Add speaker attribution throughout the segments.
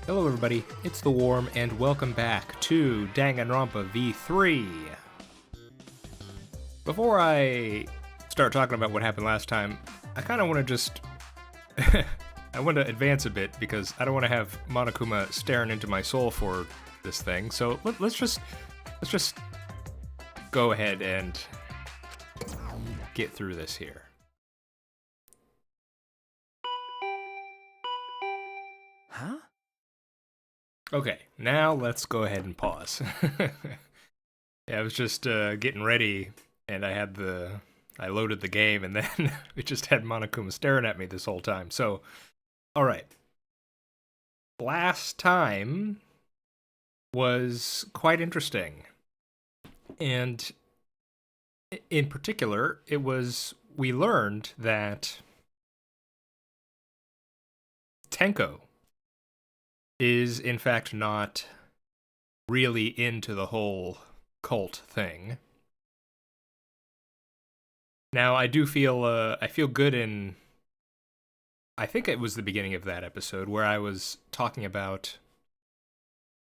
Speaker 1: Hello everybody, it's the Worm, and welcome back to Danganronpa V3. Before I start talking about what happened last time, I kind of want to just... I want to advance a bit, because I don't want to have Monokuma staring into my soul for this thing, so let's just go ahead and get through this here.
Speaker 2: Huh?
Speaker 1: Okay, now let's go ahead and pause. Yeah, I was just getting ready, and I loaded the game, and then it just had Monokuma staring at me this whole time. So, all right. Last time was quite interesting, and in particular, we learned that Tenko is in fact not really into the whole cult thing. Now, I feel good in, I think it was the beginning of that episode where I was talking about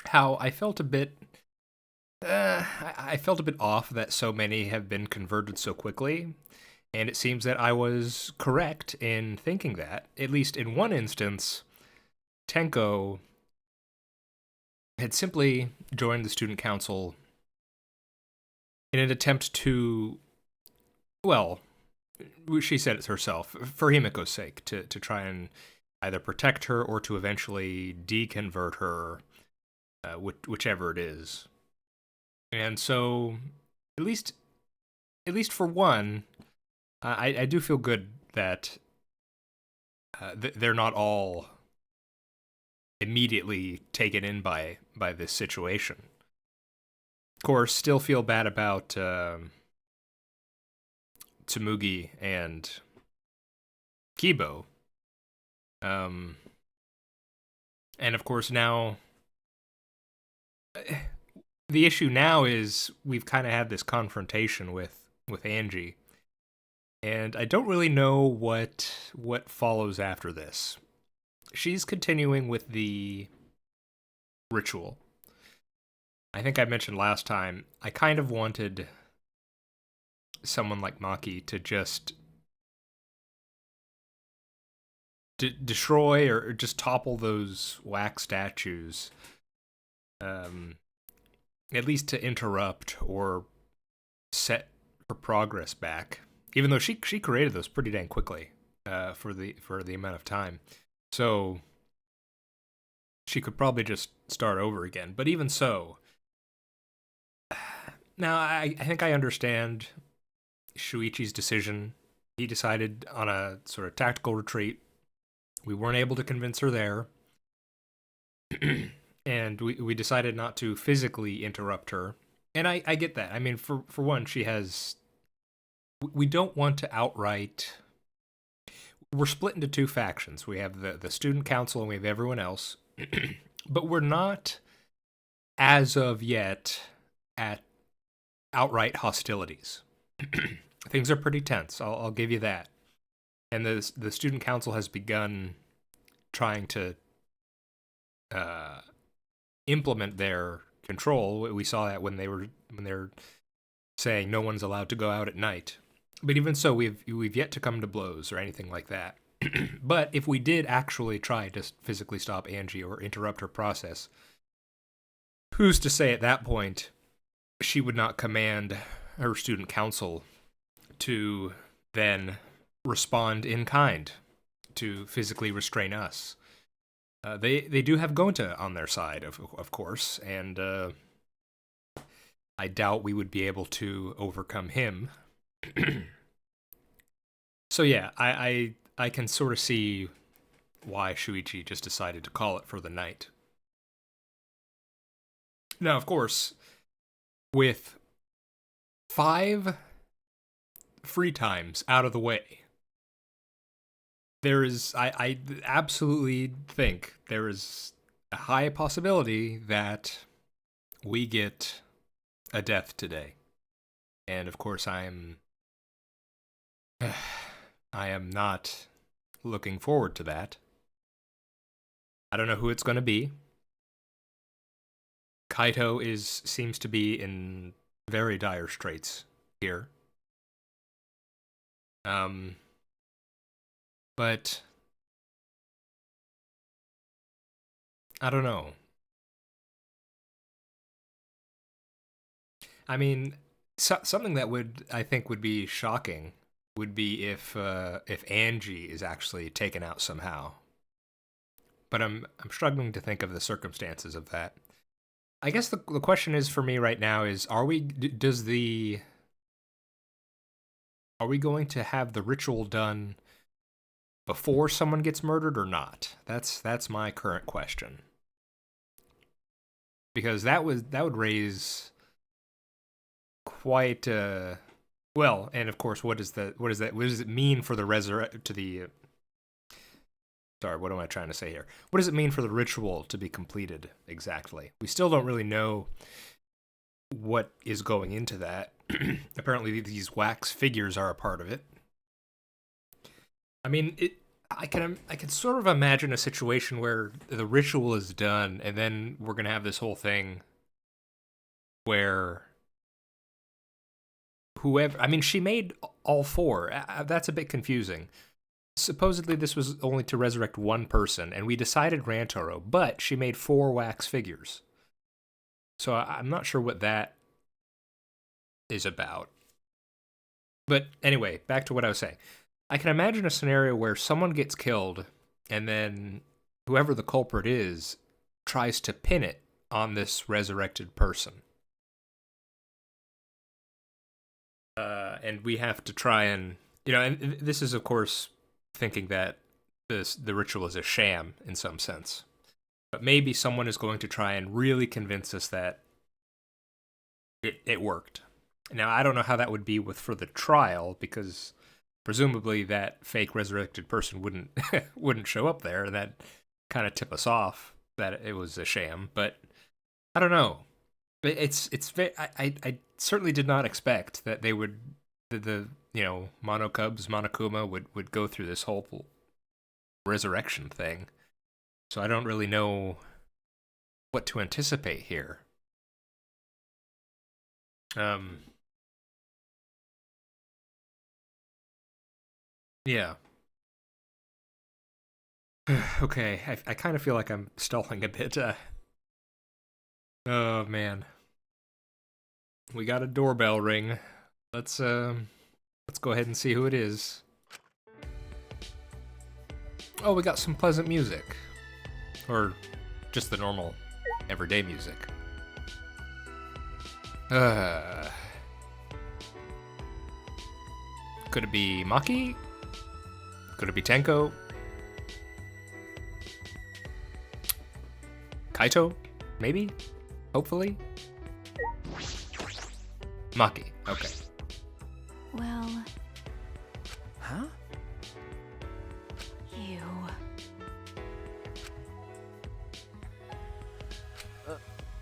Speaker 1: how I felt a bit, I felt a bit off that so many have been converted so quickly, and it seems that I was correct in thinking that. At least in one instance, Tenko had simply joined the student council in an attempt to, well, she said it herself, for Himiko's sake, to try and either protect her or to eventually deconvert her, whichever it is. And so, at least for one, I do feel good that they're not all immediately taken in by this situation. Of course, still feel bad about Tsumugi and Kibo. And of course now, the issue now is we've kind of had this confrontation with Angie, and I don't really know what follows after this. She's continuing with the ritual. I think I mentioned last time, I kind of wanted someone like Maki to just destroy or just topple those wax statues, at least to interrupt or set her progress back. Even though she created those pretty dang quickly for the amount of time, so she could probably just start over again. But even so, now I think I understand Shuichi's decision. He decided on a sort of tactical retreat. We weren't able to convince her there. And we decided not to physically interrupt her. And I get that. I mean, for one, she has... We don't want to outright... We're split into two factions. We have the student council and we have everyone else. But we're not, as of yet, at outright hostilities. Things are pretty tense, I'll give you that. And the student council has begun trying to implement their control. We saw that when they're saying no one's allowed to go out at night. But even so, we've yet to come to blows or anything like that. But if we did actually try to physically stop Angie or interrupt her process, who's to say at that point she would not command her student council to then respond in kind to physically restrain us? They do have Gonta on their side, of course, and I doubt we would be able to overcome him. So yeah, I can sort of see why Shuichi just decided to call it for the night. Now, of course, with 5 free times out of the way, there is, I absolutely think there is a high possibility that we get a death today. And of course, I am not looking forward to that. I don't know who it's going to be. Kaito seems to be in very dire straits here. But I don't know. I mean, something that I think would be shocking would be if Angie is actually taken out somehow. But I'm struggling to think of the circumstances of that. I guess the question is for me right now is are we going to have the ritual done before someone gets murdered or not? That's my current question. Because that would raise quite well, and of course what does it mean for the sorry, what am I trying to say here? What does it mean for the ritual to be completed exactly? We still don't really know what is going into that. Apparently these wax figures are a part of it. I mean, I can sort of imagine a situation where the ritual is done and then we're going to have this whole thing where whoever, I mean, she made all four. That's a bit confusing. Supposedly this was only to resurrect one person, and we decided Rantaro, but she made 4 wax figures. So I'm not sure what that is about. But anyway, back to what I was saying. I can imagine a scenario where someone gets killed, and then whoever the culprit is tries to pin it on this resurrected person. And we have to try and, and this is, of course, thinking that the ritual is a sham in some sense. But maybe someone is going to try and really convince us that it worked. Now, I don't know how that would be for the trial, because presumably that fake resurrected person wouldn't show up there, and that kind of tip us off that it was a sham. But I don't know. I certainly did not expect that they would the Monokuma would go through this whole resurrection thing. So I don't really know what to anticipate here. Yeah. Okay, I kind of feel like I'm stalling a bit. Oh man, we got a doorbell ring. Let's go ahead and see who it is. Oh, we got some pleasant music, or just the normal, everyday music. Could it be Maki? Could it be Tenko? Kaito? Maybe? Hopefully? Maki. Okay.
Speaker 2: Well...
Speaker 3: Huh?
Speaker 2: You...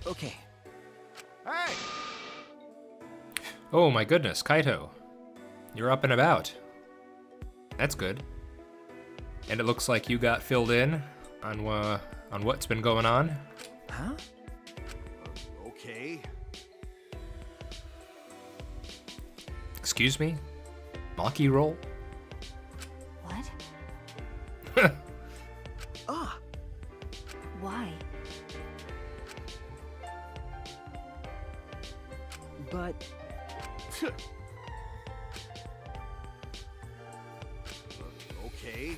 Speaker 3: Okay. Hey!
Speaker 1: Oh my goodness, Kaito. You're up and about. That's good. And it looks like you got filled in on what's been going on.
Speaker 3: Huh?
Speaker 4: Okay.
Speaker 1: Excuse me? Maki roll?
Speaker 2: What?
Speaker 3: Ah!
Speaker 2: Why?
Speaker 3: But...
Speaker 4: Okay.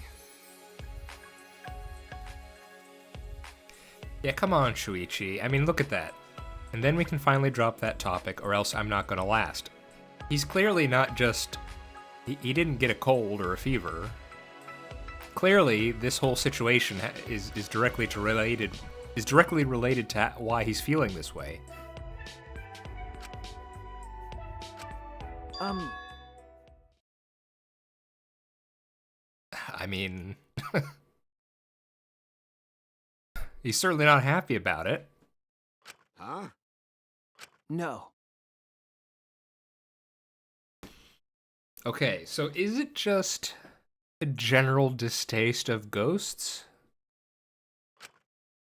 Speaker 1: Yeah, come on, Shuichi. I mean, look at that. And then we can finally drop that topic, or else I'm not gonna last. He's clearly not just... He didn't get a cold or a fever. Clearly, this whole situation is directly related to why he's feeling this way. I mean... he's certainly not happy about it.
Speaker 4: Huh?
Speaker 3: No.
Speaker 1: Okay, so is it just a general distaste of ghosts?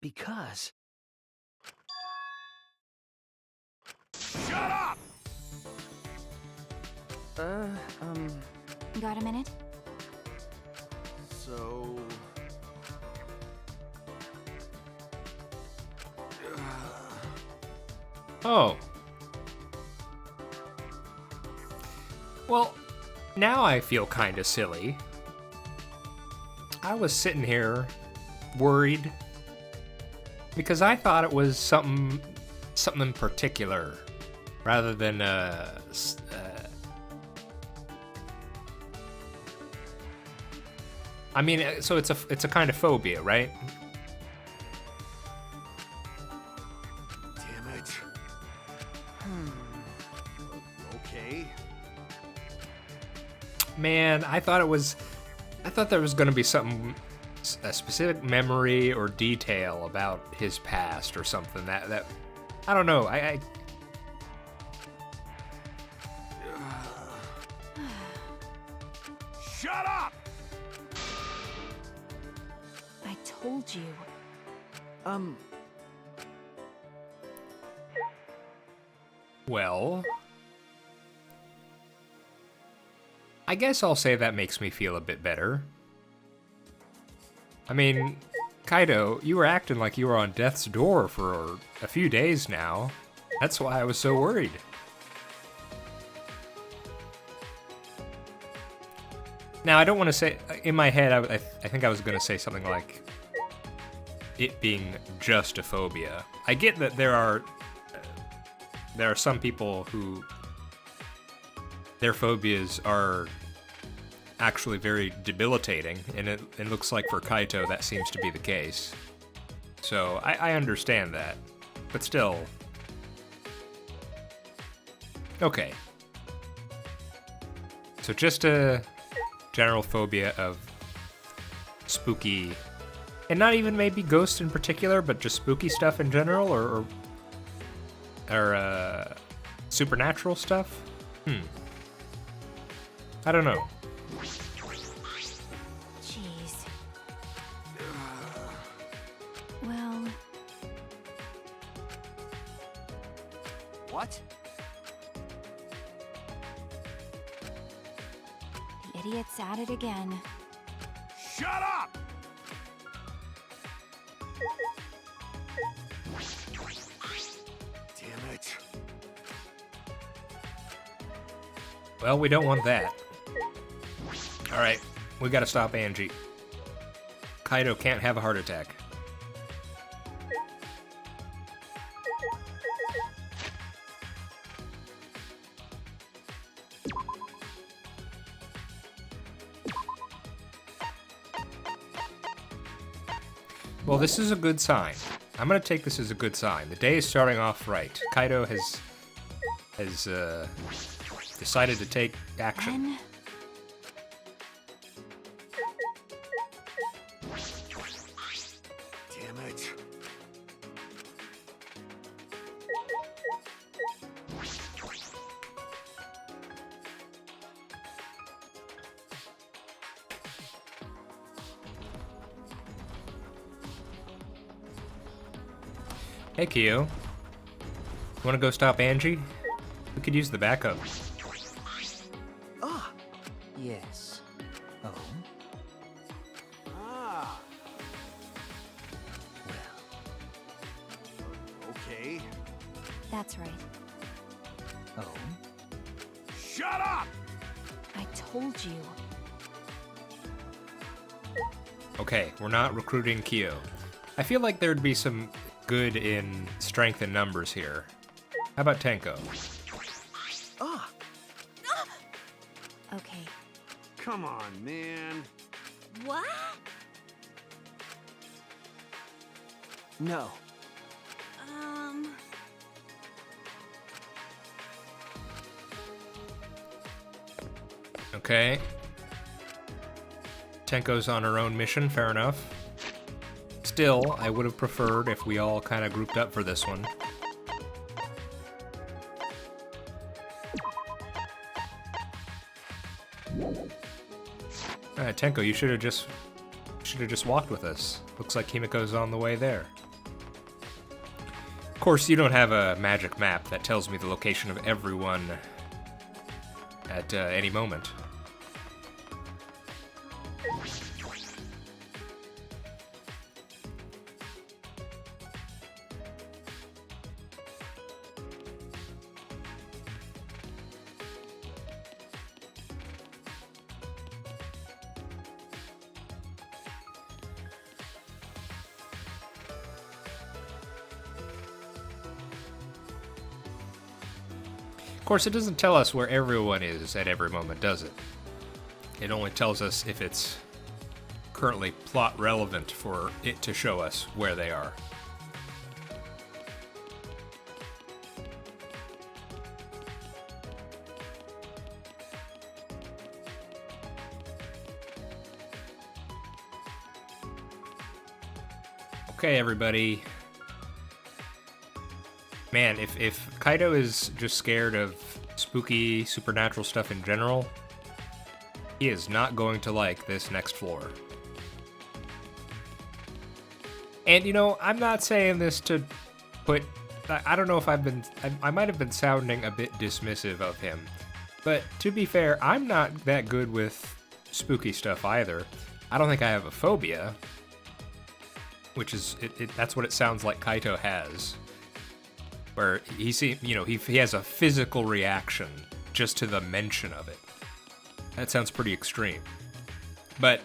Speaker 3: because...
Speaker 4: Shut up!
Speaker 2: Got a minute?
Speaker 4: So...
Speaker 1: Oh. Well, now I feel kind of silly. I was sitting here worried because I thought it was something in particular rather than I mean, so it's a kind of phobia, right?
Speaker 4: Damn it. Okay.
Speaker 1: Man, I thought there was going to be something, a specific memory or detail about his past or something that I don't know. I
Speaker 4: Shut up!
Speaker 2: I told you.
Speaker 1: Well, I guess I'll say that makes me feel a bit better. I mean, Kaido, you were acting like you were on death's door for a few days now. That's why I was so worried. Now, I don't want to say... In my head, I think I was going to say something like it being just a phobia. I get that there are some people who... their phobias are actually very debilitating, and it looks like for Kaito that seems to be the case. So I understand that, but still. Okay. So just a general phobia of spooky, and not even maybe ghosts in particular, but just spooky stuff in general, or supernatural stuff? I don't know.
Speaker 2: Jeez. Well,
Speaker 3: What?
Speaker 2: the idiot's at it again.
Speaker 4: Shut up! Damn it.
Speaker 1: Well, we don't want that. Alright, we gotta stop Angie. Kaido can't have a heart attack. Well, this is a good sign. I'm gonna take this as a good sign. The day is starting off right. Kaido has decided to take action.
Speaker 2: Then,
Speaker 4: Damn it.
Speaker 1: Hey, Kyo. Wanna go stop Angie? We could use the backup.
Speaker 3: Ah! Yes. Oh?
Speaker 4: Ah,
Speaker 3: Well,
Speaker 4: okay.
Speaker 2: that's right.
Speaker 3: oh?
Speaker 4: Shut up!
Speaker 2: I told you.
Speaker 1: Okay, we're not recruiting Kyo. I feel like there'd be some good in strength and numbers here. How about Tenko?
Speaker 3: Ah!
Speaker 2: Okay.
Speaker 4: Come on, man.
Speaker 2: What?
Speaker 3: No.
Speaker 1: Okay. Tenko's on her own mission, fair enough. Still, I would have preferred if we all kind of grouped up for this one. Tenko, you should have just walked with us. Looks like Himiko's on the way there. Of course, you don't have a magic map that tells me the location of everyone at any moment. Of course, it doesn't tell us where everyone is at every moment, does it? It only tells us if it's currently plot relevant for it to show us where they are. Okay, everybody. Man, if Kaito is just scared of spooky, supernatural stuff in general, he is not going to like this next floor. And, you know, I'm not saying this to put... I don't know if I might have been sounding a bit dismissive of him. But, to be fair, I'm not that good with spooky stuff either. I don't think I have a phobia. Which is... that's what it sounds like Kaito has. Where he has a physical reaction just to the mention of it. That sounds pretty extreme. But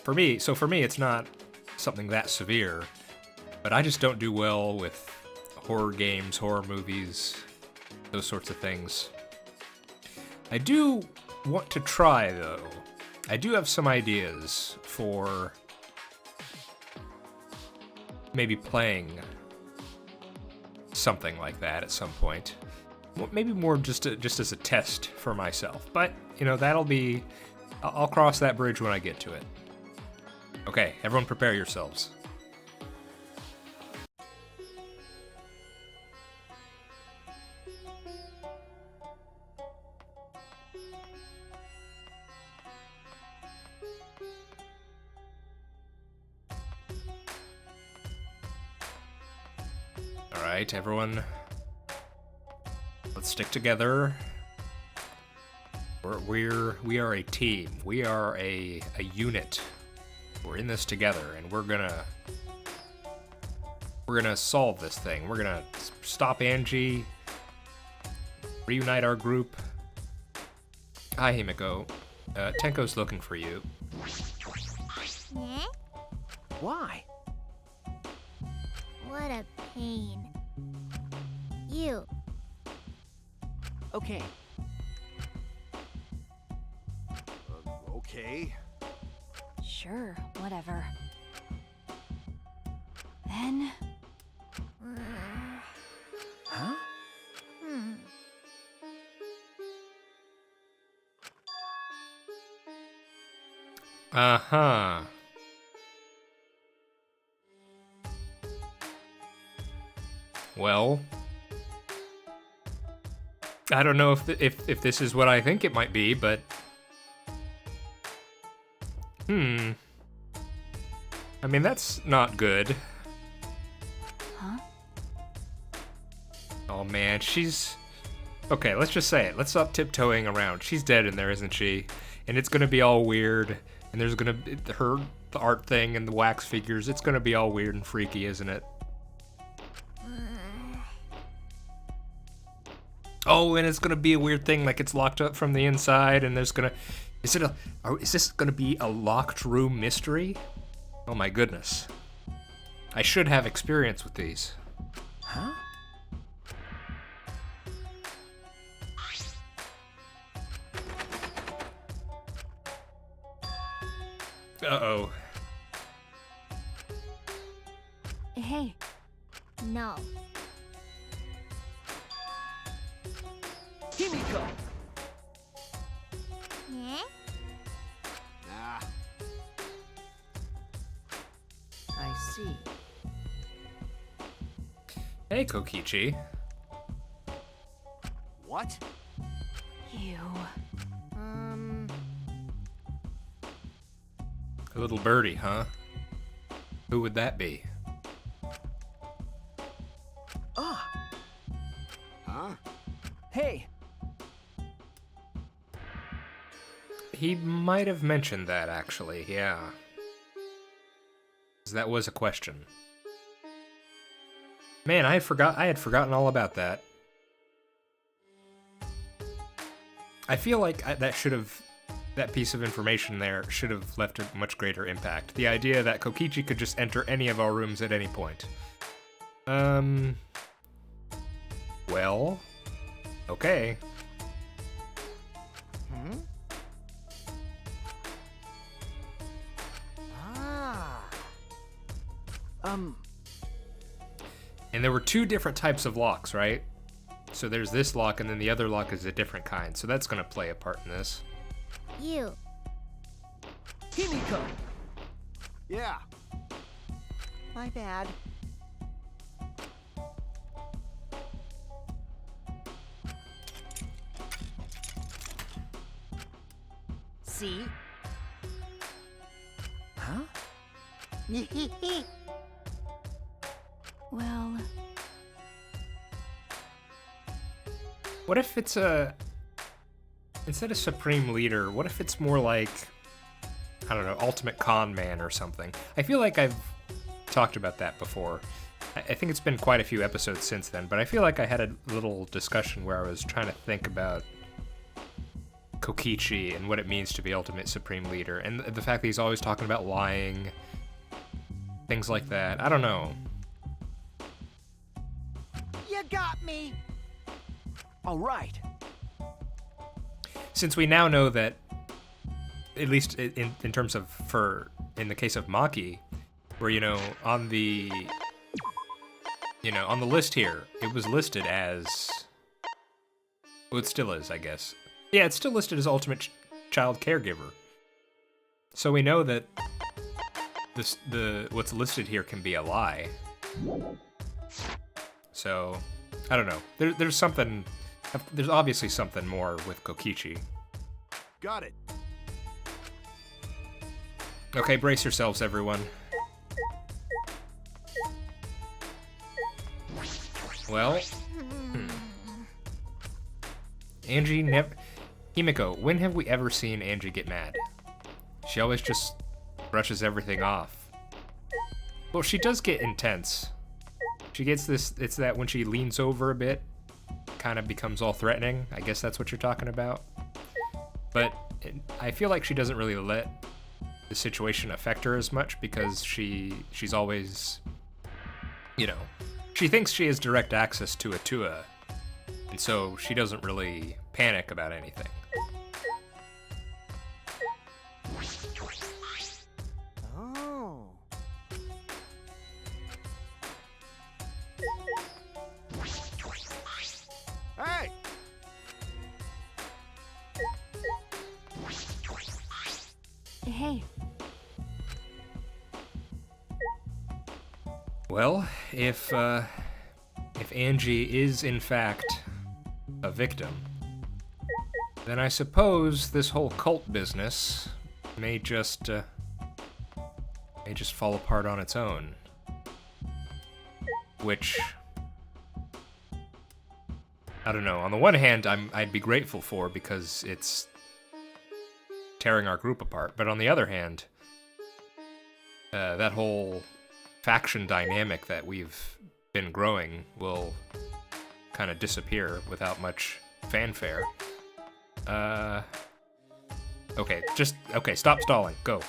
Speaker 1: for me, it's not something that severe. But I just don't do well with horror games, horror movies, those sorts of things. I do want to try, though. I do have some ideas for maybe playing something like that at some point. Maybe more just as a test for myself. But, you know, that'll be... I'll cross that bridge when I get to it. Okay, everyone prepare yourselves. Alright, everyone. Let's stick together. We are a team. We are a unit. We're in this together, and we're gonna solve this thing. We're gonna stop Angie, reunite our group. Hi, Himiko. Tenko's looking for you.
Speaker 5: Eh?
Speaker 3: Why?
Speaker 5: What a pain. You.
Speaker 3: Okay.
Speaker 4: Okay.
Speaker 2: Sure, whatever. Then...
Speaker 3: Huh?
Speaker 5: Hmm.
Speaker 1: Uh-huh. Well, I don't know if this is what I think it might be, but I mean, that's not good.
Speaker 2: Huh?
Speaker 1: Oh man, she's okay. Let's just say it. Let's stop tiptoeing around. She's dead in there, isn't she? And it's gonna be all weird. And there's gonna be the art thing and the wax figures. It's gonna be all weird and freaky, isn't it? Oh, and it's gonna be a weird thing, like it's locked up from the inside, and there's gonna... Is this gonna be a locked room mystery? Oh my goodness. I should have experience with these.
Speaker 3: Huh?
Speaker 1: Uh-oh.
Speaker 2: Hey,
Speaker 5: No.
Speaker 3: Himiko!
Speaker 5: Eh?
Speaker 4: Nah.
Speaker 3: I see.
Speaker 1: Hey, Kokichi.
Speaker 4: What?
Speaker 2: you...
Speaker 1: A little birdie, huh? Who would that be?
Speaker 4: Huh?
Speaker 3: Hey,
Speaker 1: He might have mentioned that, actually, yeah. 'Cause that was a question. Man, I had forgotten all about that. I feel like that piece of information there should have left a much greater impact. The idea that Kokichi could just enter any of our rooms at any point. Well, okay.
Speaker 3: hmm? Ah.
Speaker 1: And there were two different types of locks, right? So there's this lock, and then the other lock is a different kind, so that's gonna play a part in this.
Speaker 5: You.
Speaker 3: Himiko!
Speaker 4: Yeah.
Speaker 3: My bad. See? Huh?
Speaker 2: Well,
Speaker 1: What if it's instead of Supreme Leader, what if it's more like, I don't know, Ultimate Con Man or something? I feel like I've talked about that before. I think it's been quite a few episodes since then, but I feel like I had a little discussion where I was trying to think about Kokichi and what it means to be Ultimate Supreme Leader, and the fact that he's always talking about lying, things like that. I don't know.
Speaker 3: You got me! All right.
Speaker 1: Since we now know that, at least in terms of, in the case of Maki, where, on the list here, it was listed as, well, it still is, I guess. Yeah, it's still listed as Ultimate Child Caregiver. So we know that what's listed here can be a lie. So, I don't know. There's obviously something more with Kokichi.
Speaker 4: Got it.
Speaker 1: Okay, brace yourselves, everyone. Well, Angie never... Himiko, when have we ever seen Angie get mad? She always just brushes everything off. Well, she does get intense. She gets this... It's that when she leans over a bit, kind of becomes all threatening. I guess that's what you're talking about. But I feel like she doesn't really let the situation affect her as much because she's always, she thinks she has direct access to Atua, and so she doesn't really panic about anything.
Speaker 3: Oh.
Speaker 4: Hey!
Speaker 2: hey,
Speaker 1: Well, if Angie is in fact a victim, then I suppose this whole cult business may just fall apart on its own. Which, I don't know. On the one hand, I'd be grateful for because it's tearing our group apart. But on the other hand, that whole faction dynamic that we've been growing will kind of disappear without much fanfare. Okay, stop stalling. Go.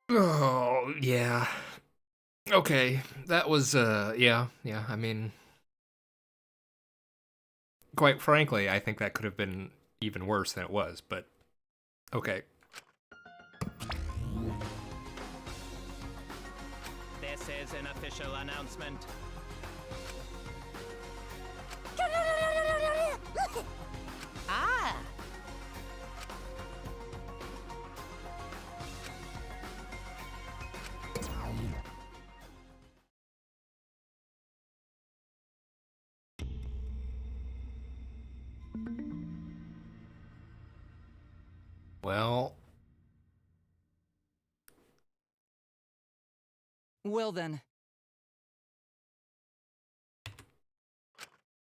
Speaker 1: Oh, yeah. Okay, that was, yeah, I mean, quite frankly, I think that could have been even worse than it was, but okay.
Speaker 6: This is an official announcement.
Speaker 1: Well,
Speaker 6: Well then.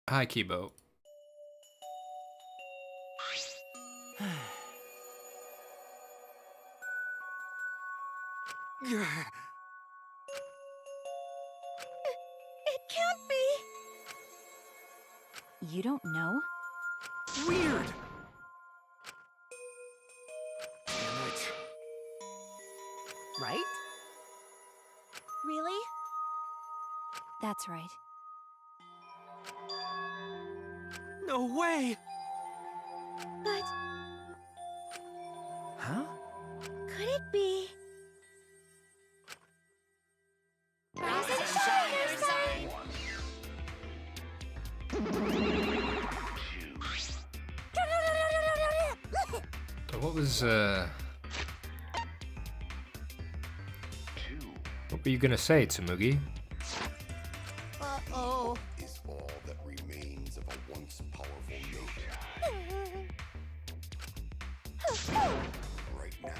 Speaker 1: hi, Kibo.
Speaker 2: It can't be.
Speaker 7: You don't know?
Speaker 4: Weird! Damn it.
Speaker 3: Right?
Speaker 2: Really?
Speaker 7: That's right.
Speaker 4: No way!
Speaker 2: But
Speaker 3: Huh?
Speaker 2: could it be?
Speaker 1: What was, what were you gonna say, Tsumugi?
Speaker 2: Uh-oh.
Speaker 8: Is all that remains of a once powerful nation. Right now,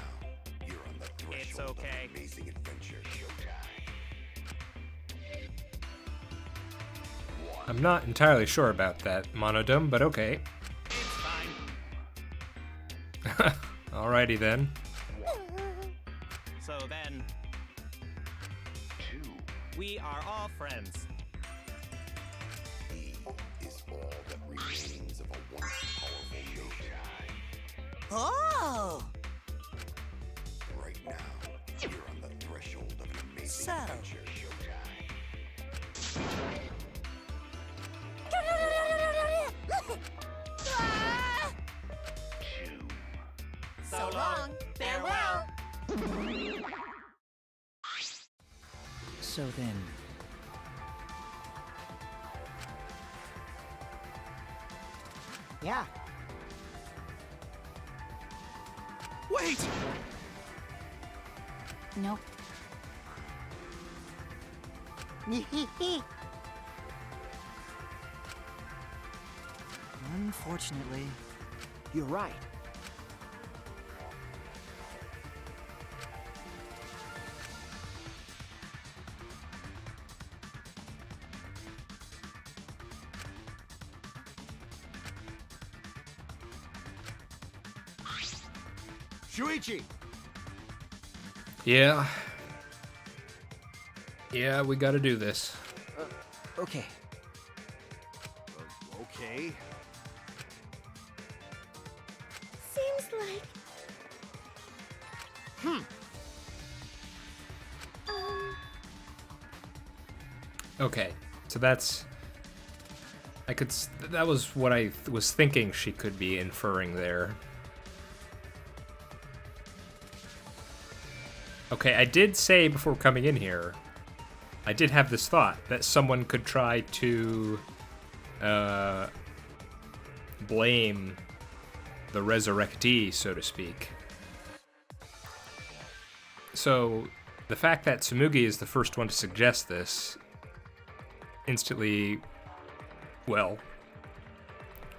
Speaker 8: you're on the threshold of an amazing adventure.
Speaker 1: I'm not entirely sure about that, Monodome, but okay. Alrighty then.
Speaker 9: So then, we are all friends.
Speaker 8: He is all that remains of a once powerful nation.
Speaker 3: Oh!
Speaker 8: Right now, you're on the threshold of an amazing
Speaker 3: So.
Speaker 8: adventure.
Speaker 2: So long. Farewell.
Speaker 6: So then.
Speaker 3: Yeah.
Speaker 4: Wait!
Speaker 7: Nope.
Speaker 6: Unfortunately.
Speaker 3: You're right.
Speaker 4: Shuichi!
Speaker 1: Yeah. Yeah, we gotta do this.
Speaker 6: Okay.
Speaker 4: Okay.
Speaker 2: Seems like.
Speaker 1: Okay, so that's... that was what I was thinking she could be inferring there. Okay, I did say before coming in here, I did have this thought that someone could try to blame the resurrectee, so to speak. So the fact that Tsumugi is the first one to suggest this instantly, well,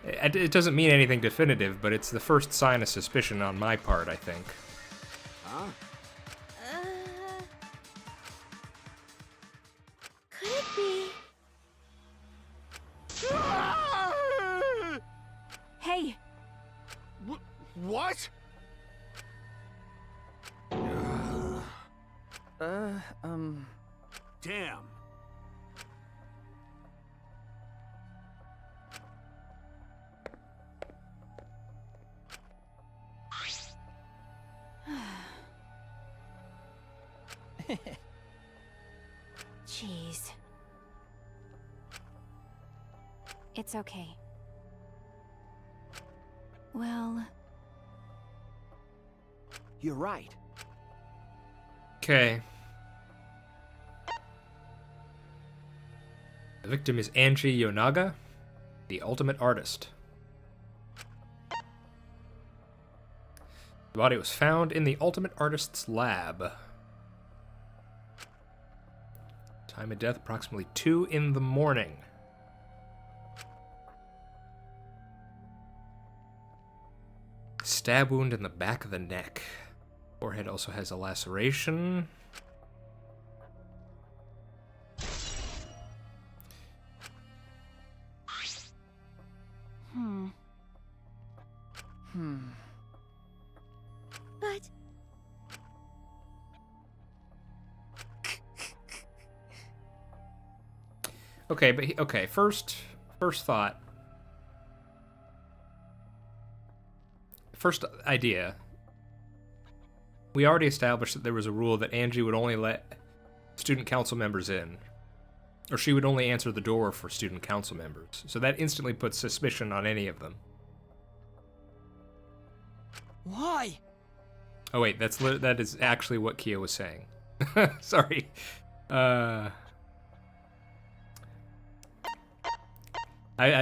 Speaker 1: it doesn't mean anything definitive, but it's the first sign of suspicion on my part, I think.
Speaker 4: Huh?
Speaker 2: Could it be?
Speaker 7: Hey!
Speaker 4: What? Damn.
Speaker 7: Jeez. It's okay. Well,
Speaker 3: You're right.
Speaker 1: Okay. The victim is Angie Yonaga, the ultimate artist. The body was found in the ultimate artist's lab. Time of death approximately 2 in the morning. stab wound in the back of the neck. Forehead also has a laceration.
Speaker 2: But
Speaker 1: Okay, but okay. First thought. First idea. We already established that there was a rule that Angie would only let student council members in, or she would only answer the door for student council members. So that instantly puts suspicion on any of them.
Speaker 6: Why?
Speaker 1: Oh wait, that is actually what Kia was saying. Sorry. I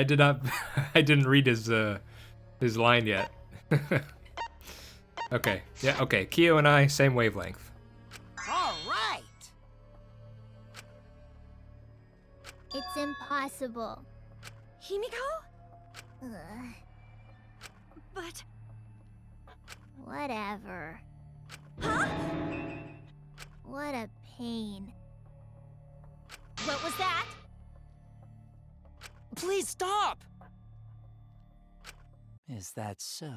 Speaker 1: did not. I didn't read his line yet. Okay. Yeah. Okay. Kyo and I, same wavelength.
Speaker 3: All right.
Speaker 5: It's impossible.
Speaker 2: Himiko?
Speaker 5: Ugh,
Speaker 2: But
Speaker 5: whatever.
Speaker 2: huh?
Speaker 5: What a pain.
Speaker 2: What was that?
Speaker 6: Please stop! Is that so?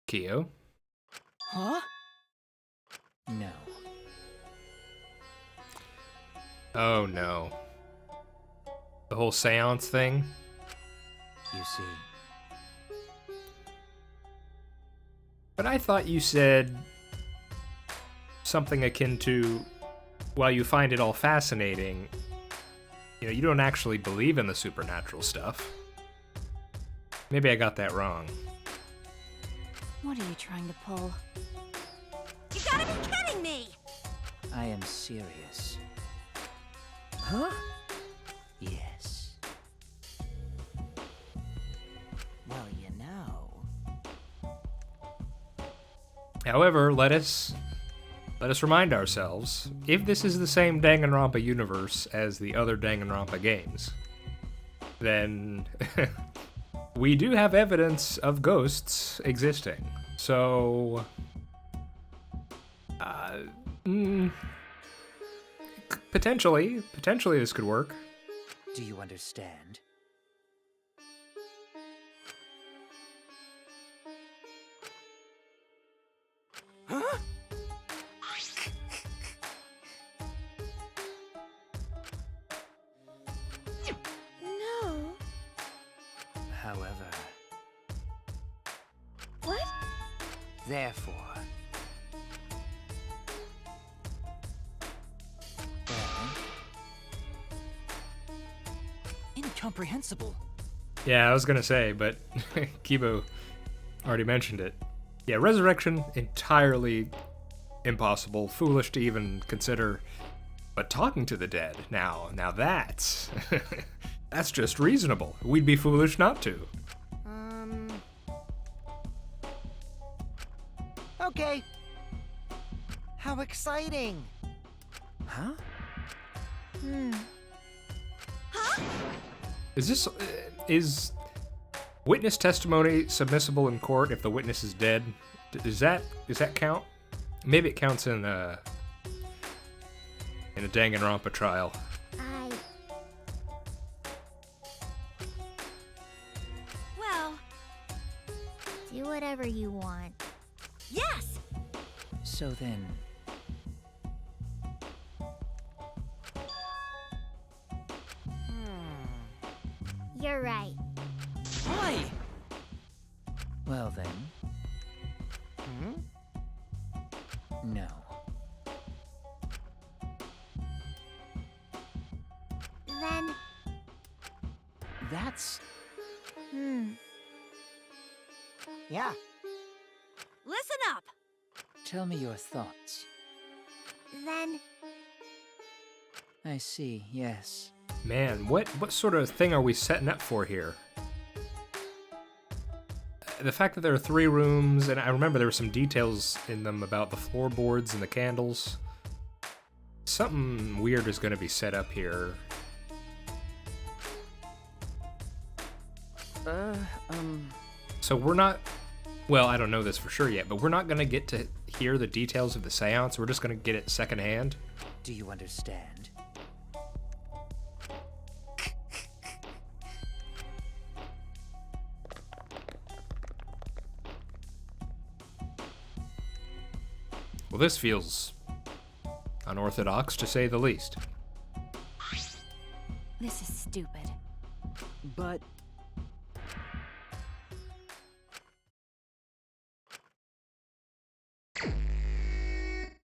Speaker 1: Kyo.
Speaker 6: Huh? No.
Speaker 1: Oh no. The whole seance thing.
Speaker 6: You see.
Speaker 1: But I thought you said something akin to, while you find it all fascinating, you don't actually believe in the supernatural stuff. Maybe I got that wrong.
Speaker 7: What are you trying to pull?
Speaker 2: You gotta be kidding me!
Speaker 6: I am serious.
Speaker 3: Huh?
Speaker 6: Yes. Well, you know.
Speaker 1: However, let us remind ourselves, if this is the same Danganronpa universe as the other Danganronpa games, then we do have evidence of ghosts existing. So, potentially this could work.
Speaker 6: Do you understand?
Speaker 4: Huh?
Speaker 2: No.
Speaker 6: However,
Speaker 2: What?
Speaker 6: therefore. Well, incomprehensible.
Speaker 1: Yeah, I was gonna say, but Kibo already mentioned it. Yeah, resurrection, entirely impossible, foolish to even consider. But talking to the dead, now that's that's just reasonable. We'd be foolish not to.
Speaker 3: Okay. How exciting.
Speaker 6: Huh?
Speaker 1: Is witness testimony submissible in court if the witness is dead? Does that count? Maybe it counts in a Danganronpa trial.
Speaker 2: Well,
Speaker 5: Do whatever you want.
Speaker 2: yes!
Speaker 6: So then,
Speaker 5: You're right.
Speaker 6: why? Well then, no.
Speaker 5: Then,
Speaker 6: That's
Speaker 3: Yeah.
Speaker 2: Listen up!
Speaker 6: Tell me your thoughts.
Speaker 5: then,
Speaker 6: I see, yes.
Speaker 1: Man, what sort of thing are we setting up for here? The fact that there are 3 rooms, and I remember there were some details in them about the floorboards and the candles. Something weird is going to be set up here. So we're not... Well, I don't know this for sure yet, but we're not going to get to hear the details of the seance. We're just going to get it secondhand.
Speaker 6: Do you understand?
Speaker 1: Well, this feels unorthodox, to say the least.
Speaker 7: This is stupid.
Speaker 6: But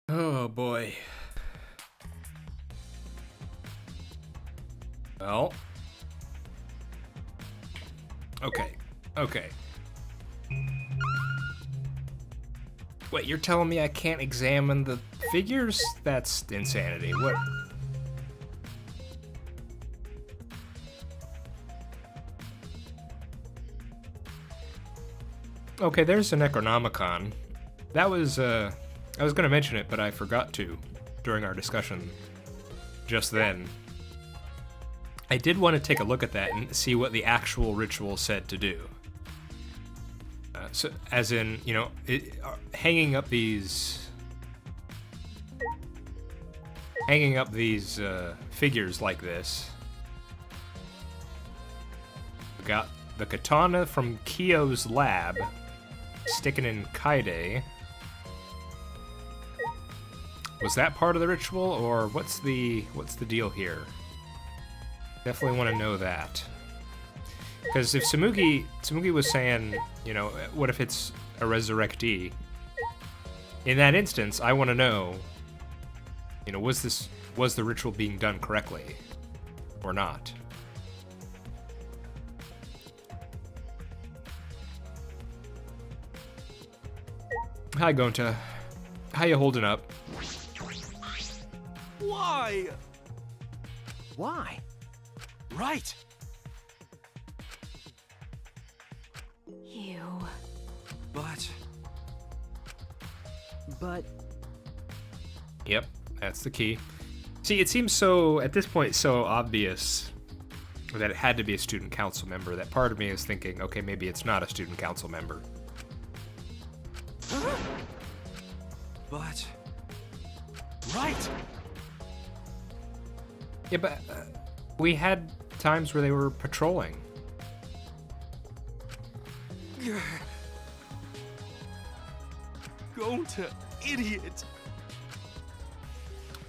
Speaker 1: Oh, boy. Well. Okay. Wait, you're telling me I can't examine the figures? That's insanity. What? Okay, there's the Necronomicon. That was, I was gonna mention it, but I forgot to during our discussion just then. I did want to take a look at that and see what the actual ritual said to do. So, as in, you know, hanging up these figures like this. We got the katana from Kyo's lab, sticking in Kaide. Was that part of the ritual, or what's the deal here? Definitely want to know that. Because if Tsumugi was saying, you know, what if it's a resurrectee? In that instance, I want to know, you know, was the ritual being done correctly or not? Hi, Gonta. How you holding up?
Speaker 4: Why?
Speaker 3: Why?
Speaker 4: Right.
Speaker 7: You.
Speaker 6: but
Speaker 1: Yep, that's the key. See, it seems so, at this point, so obvious that it had to be a student council member that part of me is thinking, okay, maybe it's not a student council member.
Speaker 4: But right.
Speaker 1: Yeah, but we had times where they were patrolling.
Speaker 4: Going to idiot.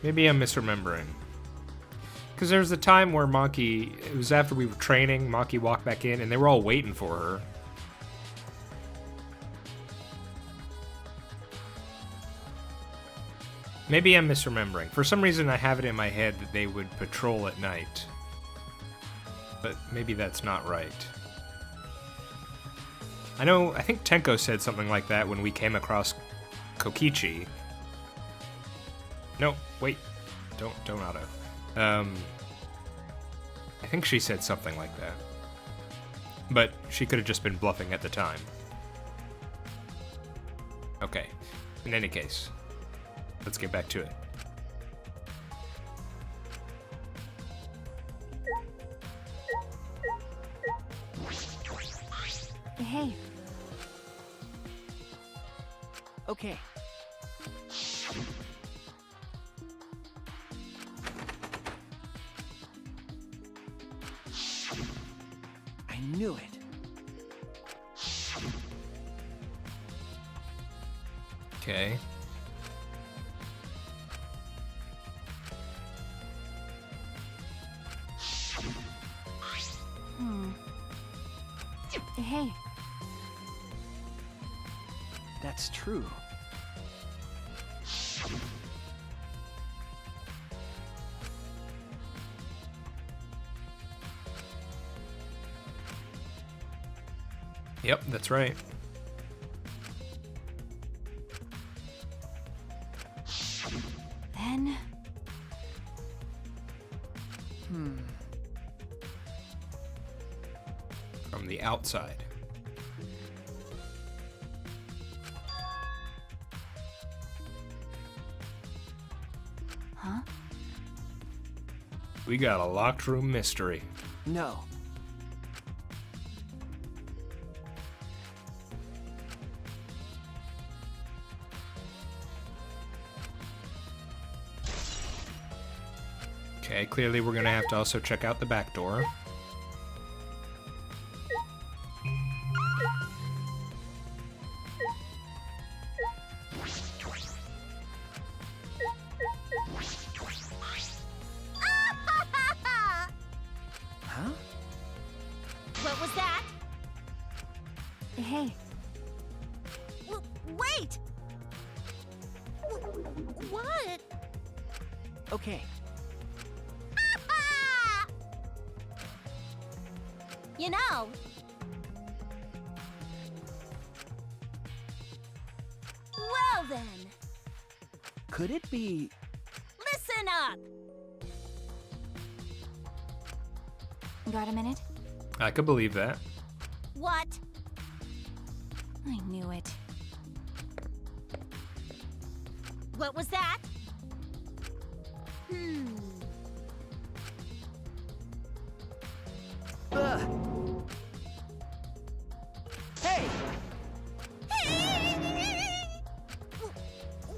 Speaker 1: Maybe I'm misremembering. Because there was a time where Maki, it was after we were training, Maki walked back in and they were all waiting for her. Maybe I'm misremembering. For some reason I have it in my head that they would patrol at night. But maybe that's not right. I think Tenko said something like that when we came across Kokichi. No, wait. Don't auto. I think she said something like that. But she could have just been bluffing at the time. Okay. In any case, let's get back to it.
Speaker 7: Hey,
Speaker 6: okay. I knew it.
Speaker 1: Okay.
Speaker 7: hey,
Speaker 6: That's true.
Speaker 1: Yep, that's right.
Speaker 7: then
Speaker 1: From the outside.
Speaker 7: huh?
Speaker 1: We got a locked room mystery.
Speaker 6: No.
Speaker 1: Okay, clearly we're gonna have to also check out the back door.
Speaker 6: Huh?
Speaker 2: What was that?
Speaker 7: Hey,
Speaker 2: Wait! What?
Speaker 6: Okay.
Speaker 2: You know. Well then,
Speaker 6: Could it be...
Speaker 2: listen up.
Speaker 7: got a minute?
Speaker 1: I could believe that.
Speaker 2: What?
Speaker 7: I knew it.
Speaker 2: What was that?
Speaker 6: Hey!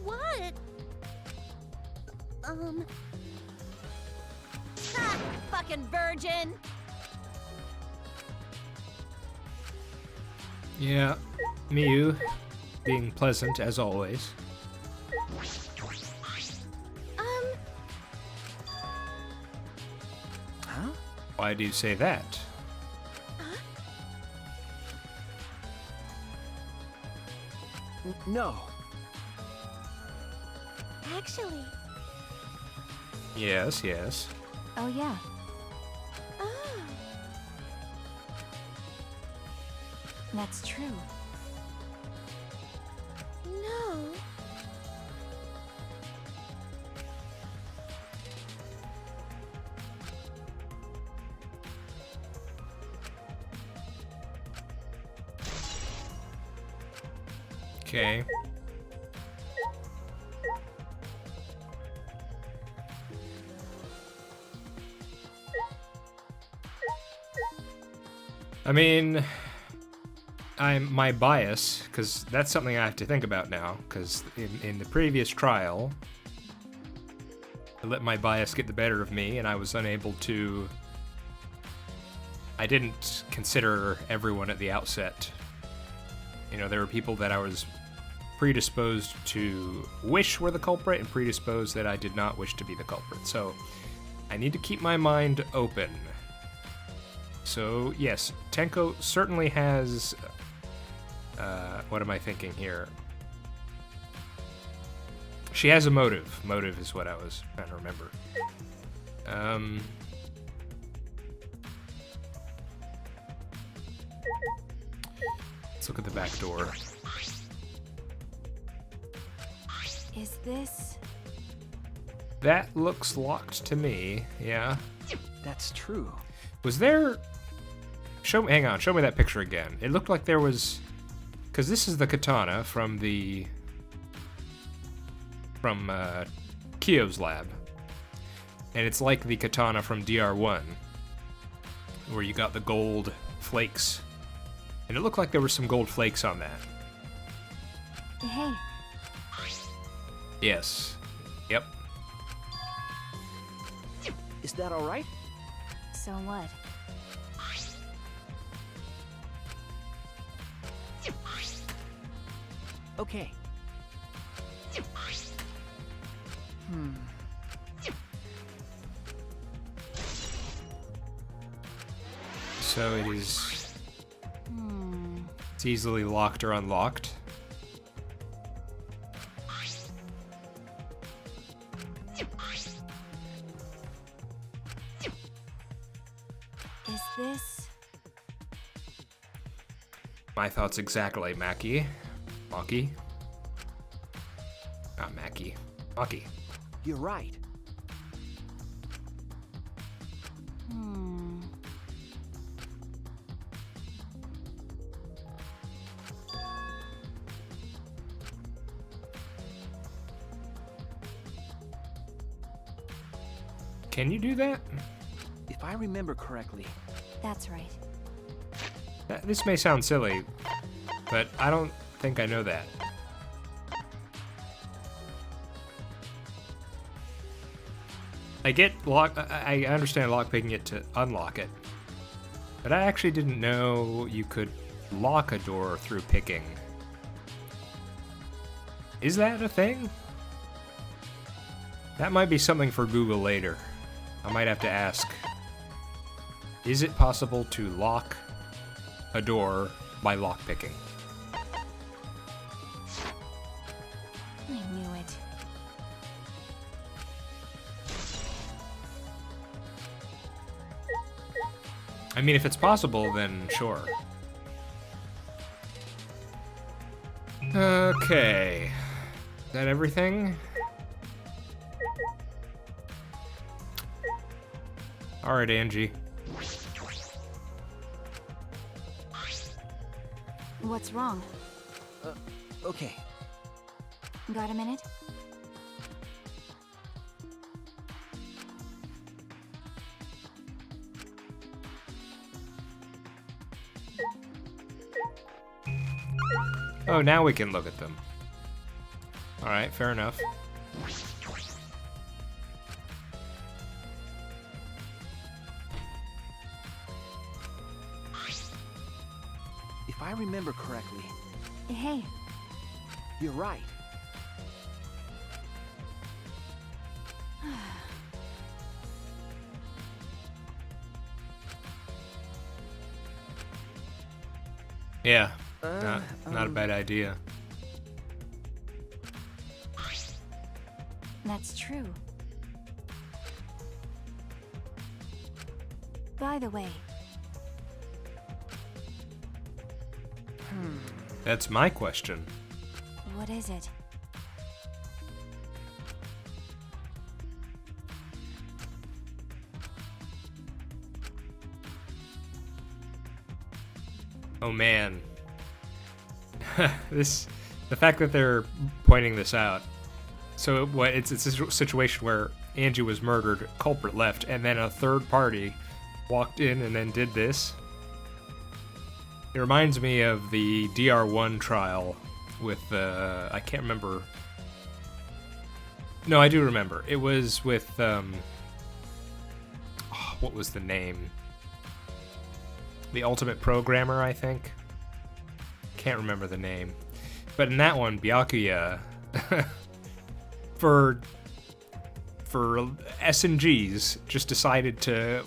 Speaker 2: What? Ha! Fucking virgin!
Speaker 1: Yeah, Miyu, being pleasant as always.
Speaker 6: Huh?
Speaker 1: Why do you say that?
Speaker 6: No.
Speaker 2: Actually.
Speaker 1: Yes, yes.
Speaker 7: Oh, yeah.
Speaker 2: Oh.
Speaker 7: That's true.
Speaker 2: No.
Speaker 1: Okay. I mean, my bias, because that's something I have to think about now, because in the previous trial, I let my bias get the better of me, and I was unable to... I didn't consider everyone at the outset. You know, there were people that I was predisposed to wish were the culprit, and predisposed that I did not wish to be the culprit. So, I need to keep my mind open. So, yes, Tenko certainly has... what am I thinking here? She has a motive. Motive is what I was trying to remember. Let's look at the back door.
Speaker 7: Is this...
Speaker 1: That looks locked to me, yeah.
Speaker 6: That's true.
Speaker 1: Was there... hang on, show me that picture again. It looked like there was... Because this is the katana from Kyo's lab. And it's like the katana from DR1, where you got the gold flakes. And it looked like there were some gold flakes on that.
Speaker 7: Hey,
Speaker 1: Yes. Yep.
Speaker 6: Is that all right?
Speaker 7: so what?
Speaker 6: Okay.
Speaker 1: So it is... It's easily locked or unlocked.
Speaker 7: Is this...
Speaker 1: My thoughts exactly, Maki. Maki. Not Maki. Maki.
Speaker 6: You're right.
Speaker 1: Can you do that?
Speaker 6: If I remember correctly,
Speaker 7: That's right.
Speaker 1: This may sound silly, but I don't think I know that. I get I understand lockpicking it to unlock it, but I actually didn't know you could lock a door through picking. Is that a thing? That might be something for Google later. I might have to ask. Is it possible to lock a door by lockpicking?
Speaker 7: I knew it.
Speaker 1: I mean, if it's possible, then sure. Okay. Is that everything? Alright, Angie.
Speaker 7: What's wrong?
Speaker 6: Okay.
Speaker 7: Got a minute?
Speaker 1: Oh, now we can look at them. Alright, fair enough.
Speaker 6: If I remember correctly,
Speaker 7: Hey,
Speaker 6: you're right.
Speaker 1: Yeah, not a bad idea.
Speaker 7: that's true. By the way,
Speaker 1: That's my question.
Speaker 7: what is it?
Speaker 1: Oh man. The fact that they're pointing this out. So what? It's a situation where Angie was murdered, culprit left, and then a third party walked in and then did this. It reminds me of the DR1 trial with I can't remember. No, I do remember. It was with what was the name? The Ultimate Programmer, I think. Can't remember the name. But in that one, Byakuya, for S&Gs, just decided to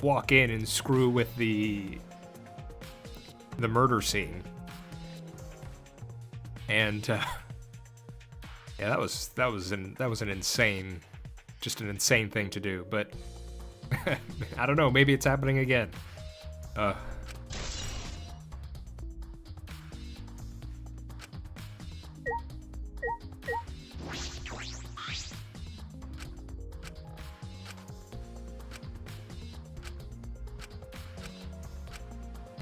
Speaker 1: walk in and screw with the murder scene. And yeah, that was an insane, just an insane thing to do. But I don't know, maybe it's happening again.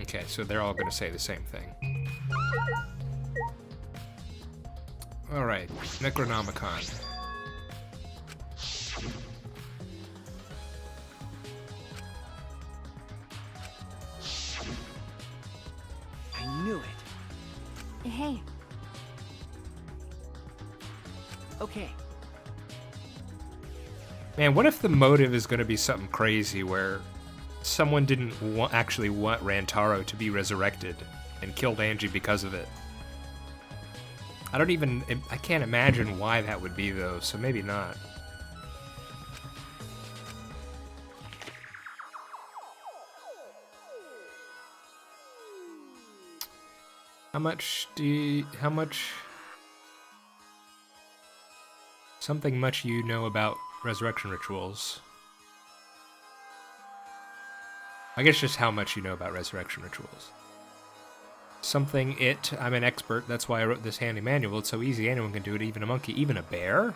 Speaker 1: Okay, so they're all going to say the same thing. Alright, Necronomicon.
Speaker 6: I knew it.
Speaker 7: Hey,
Speaker 6: Okay.
Speaker 1: Man, what if the motive is going to be something crazy where someone didn't actually want Rantaro to be resurrected and killed Angie because of it? I can't imagine why that would be, though, so maybe not. How much... Something much you know about resurrection rituals. I guess just how much you know about resurrection rituals. I'm an expert, that's why I wrote this handy manual. It's so easy, anyone can do it, even a monkey, even a bear.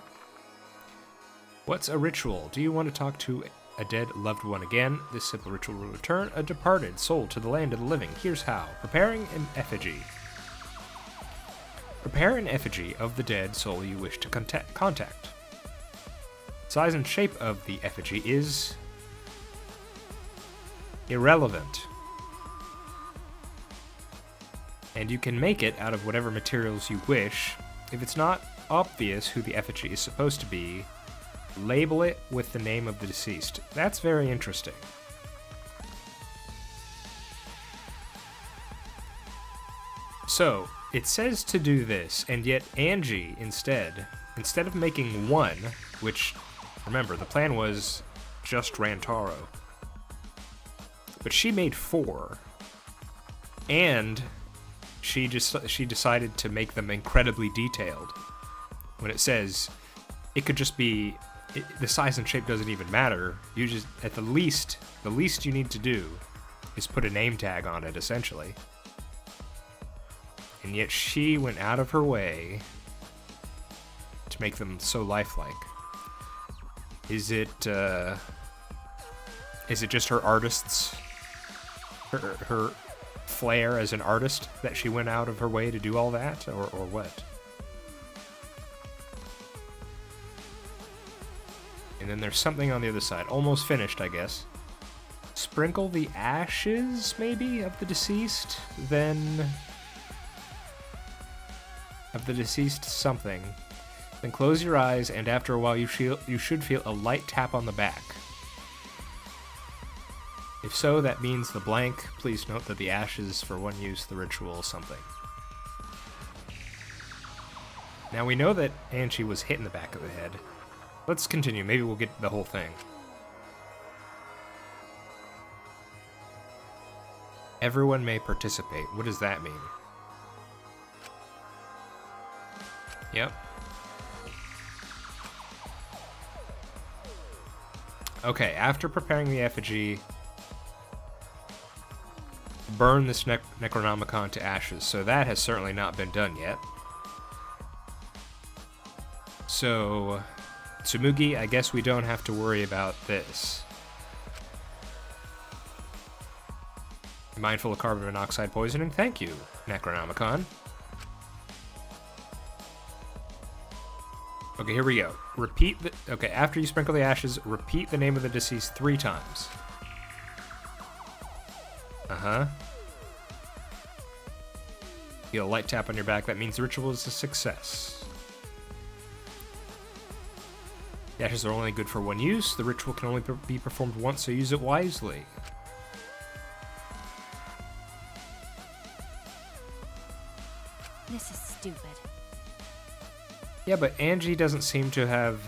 Speaker 1: What's a ritual? Do you want to talk to a dead loved one again? This simple ritual will return a departed soul to the land of the living. Here's how. Preparing an effigy. Prepare an effigy of the dead soul you wish to contact. Size and shape of the effigy is irrelevant. And you can make it out of whatever materials you wish. If it's not obvious who the effigy is supposed to be, Label it with the name of the deceased. That's very interesting. So, it says to do this, and yet Angie, instead of making 1, which, remember, the plan was just Rantaro, but she made 4, and she decided to make them incredibly detailed. When it says, it could just be, the size and shape doesn't even matter, you just, at the least you need to do is put a name tag on it, essentially. And yet she went out of her way to make them so lifelike. Is it just her artist's, her flair as an artist that she went out of her way to do all that, or what? And then there's something on the other side. Almost finished, I guess. Sprinkle the ashes, maybe, of the deceased, then... of the deceased something. Then close your eyes, and after a while you should feel a light tap on the back. If so, that means the blank. Please note that the ashes for one use, the ritual, something. Now we know that Angie was hit in the back of the head. Let's continue, maybe we'll get the whole thing. Everyone may participate. What does that mean? Yep. Okay, after preparing the effigy, burn this Necronomicon to ashes. So that has certainly not been done yet. So, Tsumugi, I guess we don't have to worry about this. Mindful of carbon monoxide poisoning? Thank you, Necronomicon. Okay, here we go. Okay, after you sprinkle the ashes, repeat the name of the deceased 3 times. Uh-huh. Feel a light tap on your back. That means the ritual is a success. The ashes are only good for 1 use. The ritual can only be performed once, so use it wisely.
Speaker 7: This is stupid.
Speaker 1: Yeah, but Angie doesn't seem to have...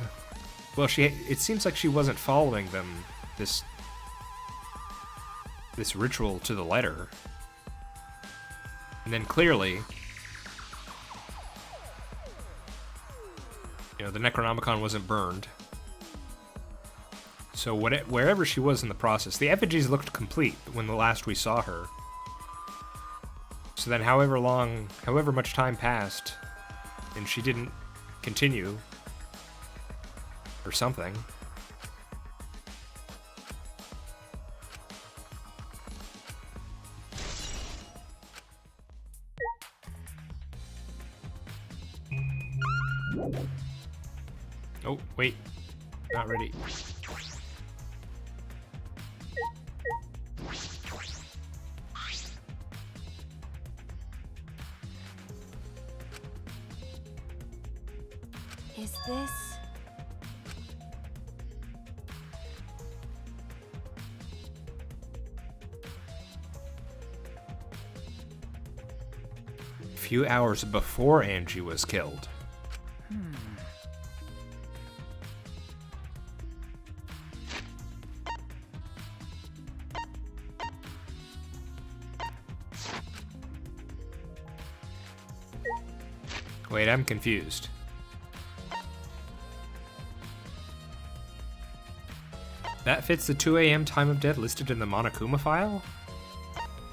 Speaker 1: Well, it seems like she wasn't following them, this ritual to the letter. And then clearly, you know, the Necronomicon wasn't burned. So wherever she was in the process, the effigies looked complete when the last we saw her. So then however much time passed, and she didn't continue, or something. Oh, wait. Not ready.
Speaker 7: Is this...
Speaker 1: A few hours before Angie was killed. Wait, I'm confused. That fits the 2 a.m. time of death listed in the Monokuma file?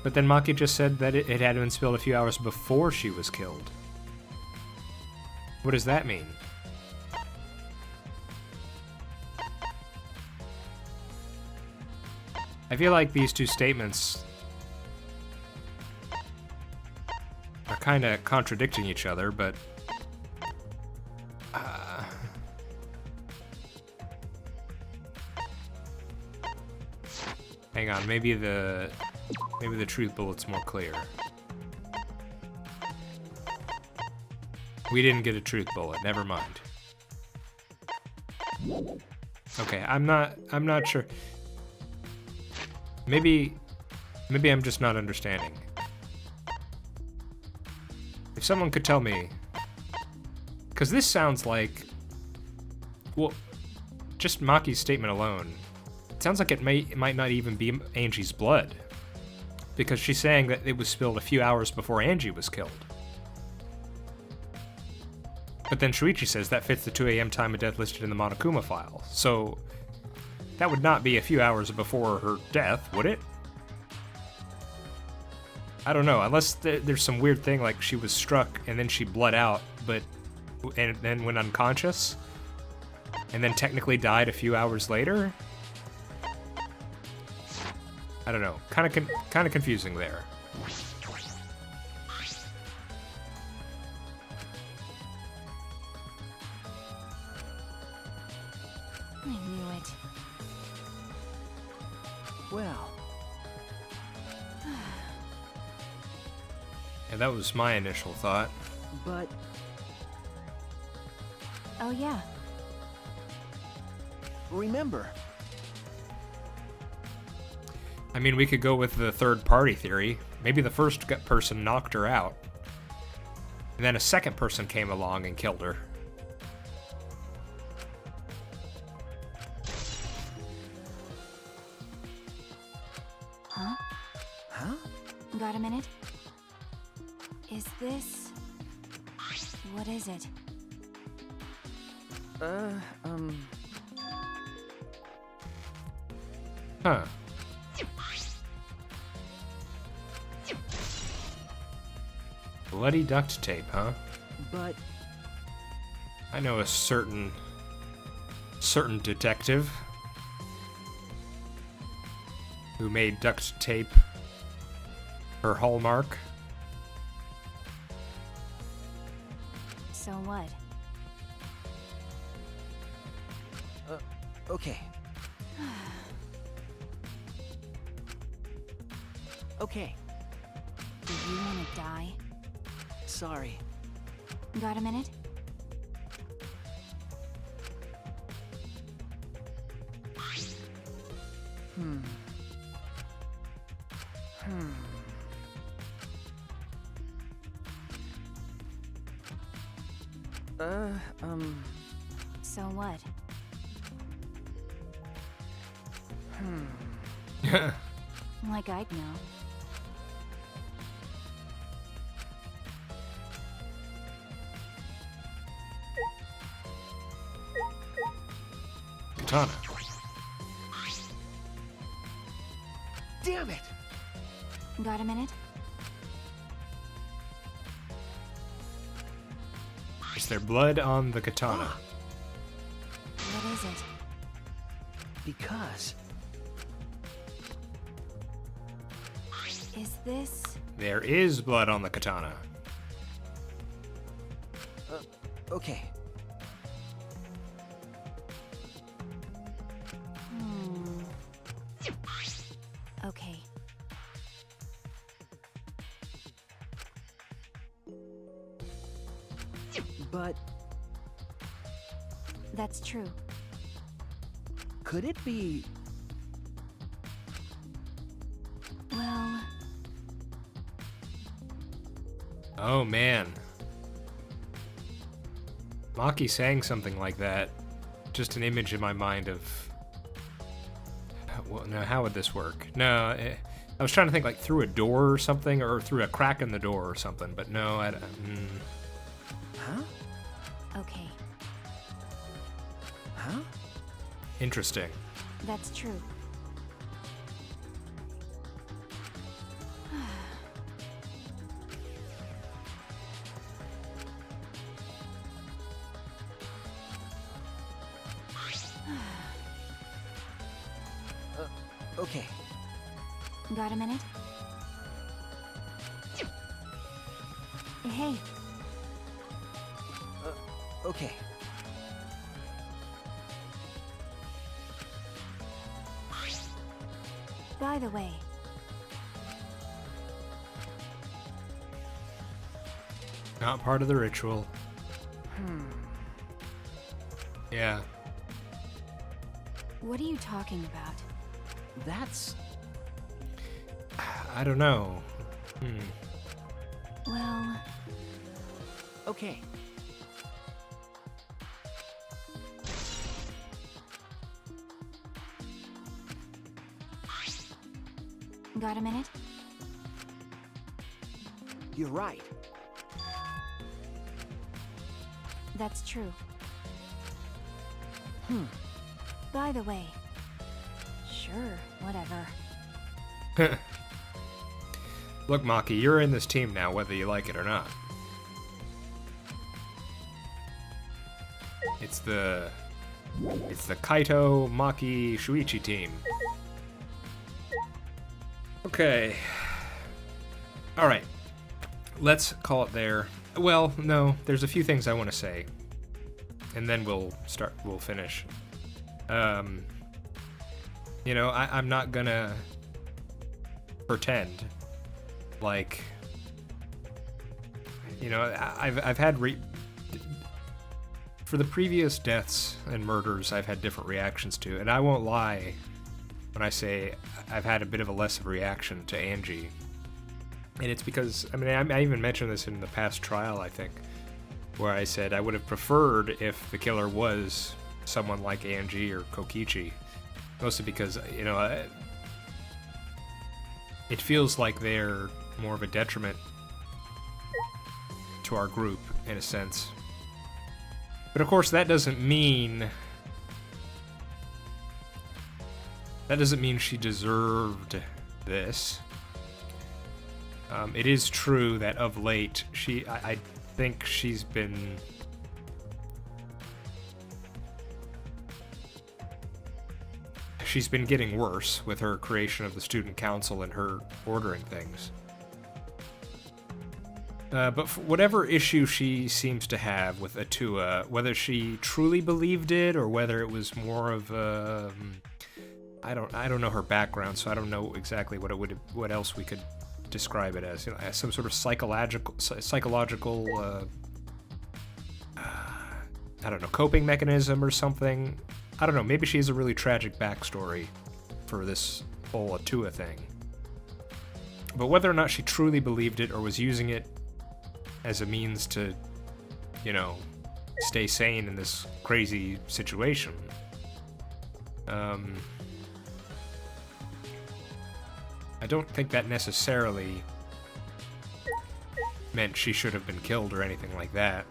Speaker 1: But then Maki just said that it had been spilled a few hours before she was killed. What does that mean? I feel like these two statements are kind of contradicting each other, but... hang on, maybe the truth bullet's more clear. We didn't get a truth bullet, never mind. Okay, I'm not sure. Maybe I'm just not understanding. If someone could tell me, because this sounds like, well, just Maki's statement alone, it sounds like it might not even be Angie's blood, because she's saying that it was spilled a few hours before Angie was killed. But then Shuichi says that fits the 2 a.m. time of death listed in the Monokuma file, so that would not be a few hours before her death, would it? I don't know, unless there's some weird thing like she was struck and then she bled out, and then went unconscious, and then technically died a few hours later? I don't know, kind of confusing there.
Speaker 7: I knew it.
Speaker 6: Well,
Speaker 1: And that was my initial thought.
Speaker 6: but
Speaker 7: Oh yeah.
Speaker 6: remember,
Speaker 1: I mean, we could go with the third party theory. Maybe the first person knocked her out, and then a second person came along and killed her.
Speaker 7: Huh?
Speaker 6: huh?
Speaker 7: Got a minute? Is this... What is it?
Speaker 1: Huh. Bloody duct tape, huh?
Speaker 6: But
Speaker 1: I know a certain detective who made duct tape her hallmark.
Speaker 7: So what?
Speaker 6: okay. Okay,
Speaker 7: Do you want to die?
Speaker 6: sorry.
Speaker 7: Got a minute?
Speaker 6: Hmm.
Speaker 7: So what? Like I'd know.
Speaker 1: Katana.
Speaker 6: Damn it!
Speaker 7: Got a minute?
Speaker 1: Is there blood on the katana?
Speaker 7: What is it?
Speaker 6: Because
Speaker 7: Is this...
Speaker 1: There is blood on the katana.
Speaker 6: okay.
Speaker 7: Okay.
Speaker 6: But
Speaker 7: That's true.
Speaker 6: could it be?
Speaker 7: Well,
Speaker 1: Oh man. Maki saying something like that. Just an image in my mind of... Well, no, how would this work? No, I was trying to think like through a door or something, or through a crack in the door or something, but no,
Speaker 6: Huh?
Speaker 7: okay.
Speaker 6: Huh?
Speaker 1: Interesting.
Speaker 7: That's true.
Speaker 6: Okay.
Speaker 7: Got a minute? Hey,
Speaker 6: Okay.
Speaker 7: by the way,
Speaker 1: Not part of the ritual. Yeah.
Speaker 7: What are you talking about?
Speaker 6: That's...
Speaker 1: I don't know.
Speaker 7: Well,
Speaker 6: Okay.
Speaker 7: got a minute?
Speaker 6: You're right.
Speaker 7: That's true.
Speaker 6: Hmm.
Speaker 7: By the way, sure, whatever.
Speaker 1: Look, Maki, you're in this team now, whether you like it or not. It's the Kaito, Maki, Shuichi team. Okay. Alright. Let's call it there. Well, no, there's a few things I want to say. And then we'll finish. You know, I'm not gonna pretend like, you know, I've had for the previous deaths and murders I've had different reactions to, and I won't lie when I say I've had a bit of a less of a reaction to Angie. And it's because, I mean, I even mentioned this in the past trial, I think, where I said I would have preferred if the killer was someone like Angie or Kokichi. Mostly because, you know, it feels like they're more of a detriment to our group, in a sense. But of course, that doesn't mean she deserved this. It is true that of late, I think she's been getting worse with her creation of the student council and her ordering things. But for whatever issue she seems to have with Atua, whether she truly believed it or whether it was more of I don't know her background, so I don't know exactly what else we could describe it as. You know, as some sort of psychological I don't know, coping mechanism or something. I don't know, maybe she has a really tragic backstory for this whole Atua thing. But whether or not she truly believed it or was using it as a means to, you know, stay sane in this crazy situation, I don't think that necessarily meant she should have been killed or anything like that.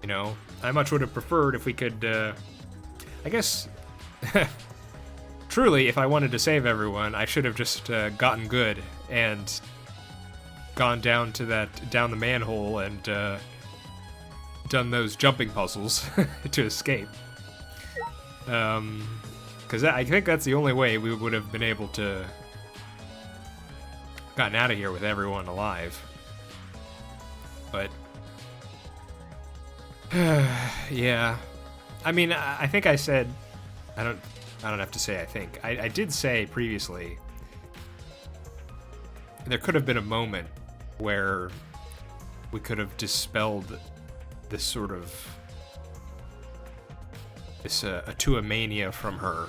Speaker 1: You know, I much would have preferred if we could, I guess, truly, if I wanted to save everyone, I should have just gotten good and gone down the manhole and done those jumping puzzles to escape. Because I think that's the only way we would have been able to gotten out of here with everyone alive. But yeah, I mean, I think I said, I don't have to say I think. I did say previously there could have been a moment where we could have dispelled this sort of Atua mania from her.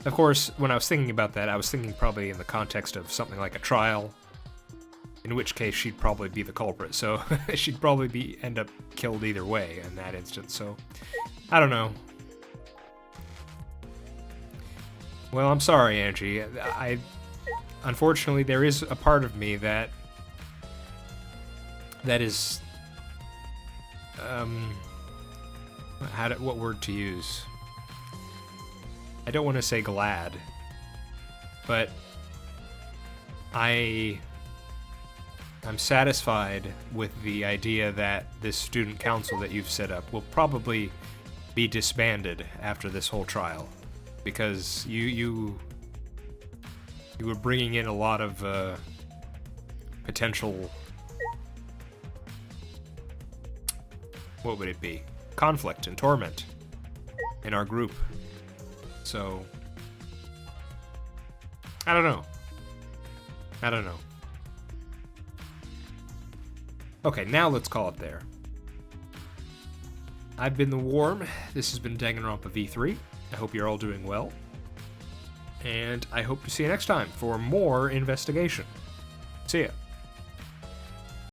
Speaker 1: Of course, when I was thinking about that, I was thinking probably in the context of something like a trial, in which case she'd probably be the culprit, so she'd probably end up killed either way in that instance, so I don't know. Well, I'm sorry, Angie. Unfortunately, there is a part of me that is, what word to use? I don't want to say glad, but I'm satisfied with the idea that this student council that you've set up will probably be disbanded after this whole trial, because you were bringing in a lot of potential, what would it be? Conflict and torment in our group. So, I don't know. Okay, now let's call it there. I've been the Worm. This has been Danganronpa V3. I hope you're all doing well. And I hope to see you next time for more investigation. See ya.